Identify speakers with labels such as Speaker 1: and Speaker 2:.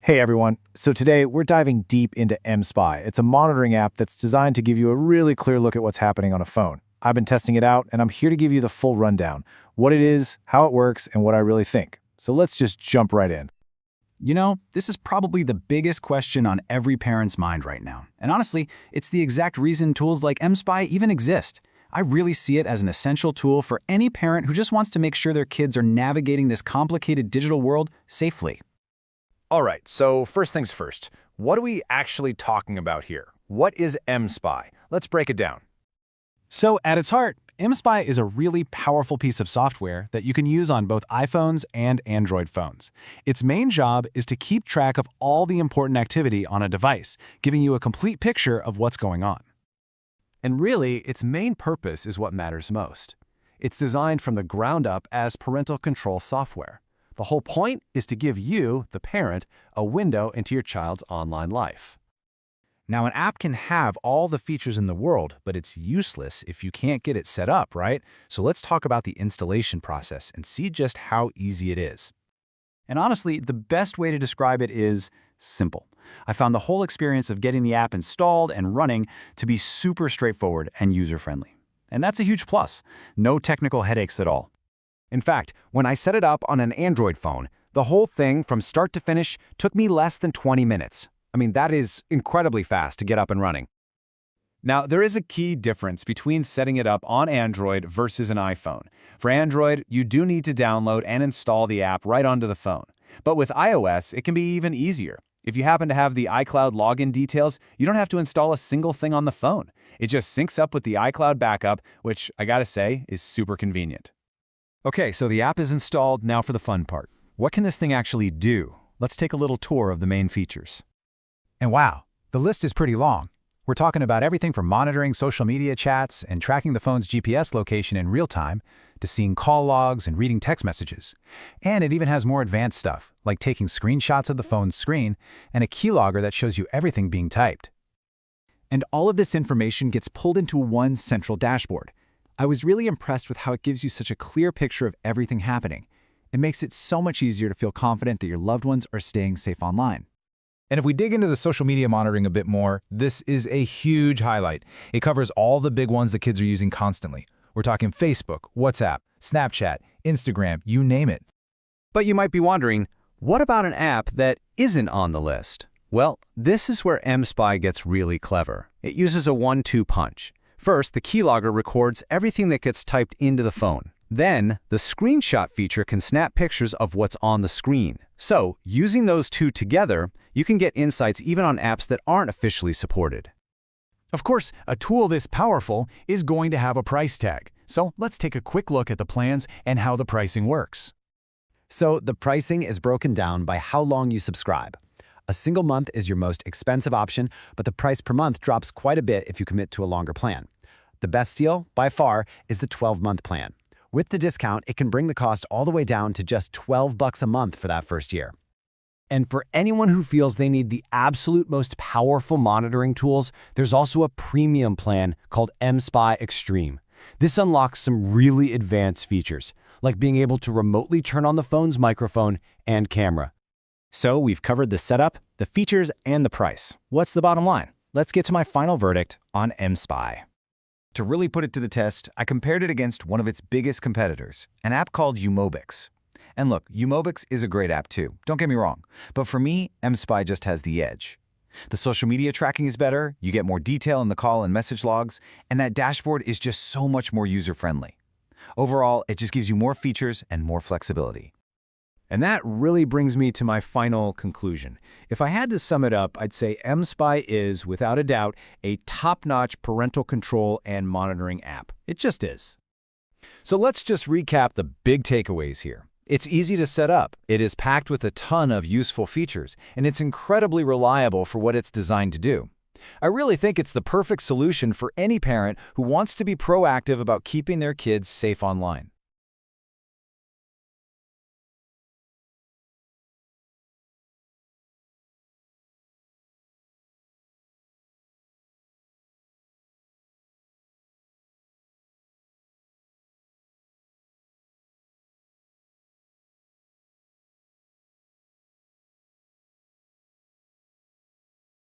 Speaker 1: Hey everyone, so today we're diving deep into mSpy. It's a monitoring app that's designed to give you a really clear look at what's happening on a phone. I've been testing it out and I'm here to give you the full rundown, what it is, how it works, and what I really think. So let's just jump right in.
Speaker 2: You know, this is probably the biggest question on every parent's mind right now. And honestly, it's the exact reason tools like mSpy even exist. I really see it as an essential tool for any parent who just wants to make sure their kids are navigating this complicated digital world safely.
Speaker 3: All right, so first things first, what are we actually talking about here? What is mSpy? Let's break it down.
Speaker 2: So at its heart, mSpy is a really powerful piece of software that you can use on both iPhones and Android phones. Its main job is to keep track of all the important activity on a device, giving you a complete picture of what's going on.
Speaker 4: And really, its main purpose is what matters most. It's designed from the ground up as parental control software. The whole point is to give you, the parent, a window into your child's online life.
Speaker 5: Now, an app can have all the features in the world, but it's useless if you can't get it set up, right? So let's talk about the installation process and see just how easy it is.
Speaker 2: And honestly, the best way to describe it is simple. I found the whole experience of getting the app installed and running to be super straightforward and user-friendly. And that's a huge plus. No technical headaches at all.
Speaker 6: In fact, when I set it up on an Android phone, the whole thing from start to finish took me less than 20 minutes. I mean, that is incredibly fast to get up and running.
Speaker 3: Now, there is a key difference between setting it up on Android versus an iPhone. For Android, you do need to download and install the app right onto the phone. But with iOS, it can be even easier. If you happen to have the iCloud login details, you don't have to install a single thing on the phone. It just syncs up with the iCloud backup, which I gotta say is super convenient.
Speaker 1: Okay, so the app is installed, now for the fun part. What can this thing actually do? Let's take a little tour of the main features.
Speaker 5: And wow, the list is pretty long. We're talking about everything from monitoring social media chats and tracking the phone's GPS location in real time to seeing call logs and reading text messages. And it even has more advanced stuff, like taking screenshots of the phone's screen and a keylogger that shows you everything being typed.
Speaker 7: And all of this information gets pulled into one central dashboard. I was really impressed with how it gives you such a clear picture of everything happening. It makes it so much easier to feel confident that your loved ones are staying safe online.
Speaker 5: And if we dig into the social media monitoring a bit more, this is a huge highlight. It covers all the big ones that kids are using constantly. We're talking Facebook, WhatsApp, Snapchat, Instagram, you name it.
Speaker 6: But you might be wondering, what about an app that isn't on the list? Well, this is where mSpy gets really clever. It uses a 1-2 punch. First, the keylogger records everything that gets typed into the phone. Then, the screenshot feature can snap pictures of what's on the screen. So, using those two together, you can get insights even on apps that aren't officially supported.
Speaker 5: Of course, a tool this powerful is going to have a price tag. So let's take a quick look at the plans and how the pricing works.
Speaker 8: So the pricing is broken down by how long you subscribe. A single month is your most expensive option, but the price per month drops quite a bit if you commit to a longer plan. The best deal, by far, is the 12-month plan. With the discount, it can bring the cost all the way down to just $12 a month for that first year.
Speaker 6: And for anyone who feels they need the absolute most powerful monitoring tools, there's also a premium plan called mSpy Extreme. This unlocks some really advanced features, like being able to remotely turn on the phone's microphone and camera.
Speaker 8: So we've covered the setup, the features, and the price. What's the bottom line? Let's get to my final verdict on mSpy.
Speaker 9: To really put it to the test, I compared it against one of its biggest competitors, an app called uMobix. And look, uMobix is a great app too, don't get me wrong. But for me, mSpy just has the edge. The social media tracking is better, you get more detail in the call and message logs, and that dashboard is just so much more user-friendly. Overall, it just gives you more features and more flexibility.
Speaker 1: And that really brings me to my final conclusion. If I had to sum it up, I'd say mSpy is, without a doubt, a top-notch parental control and monitoring app. It just is. So let's just recap the big takeaways here. It's easy to set up, it is packed with a ton of useful features, and it's incredibly reliable for what it's designed to do. I really think it's the perfect solution for any parent who wants to be proactive about keeping their kids safe online.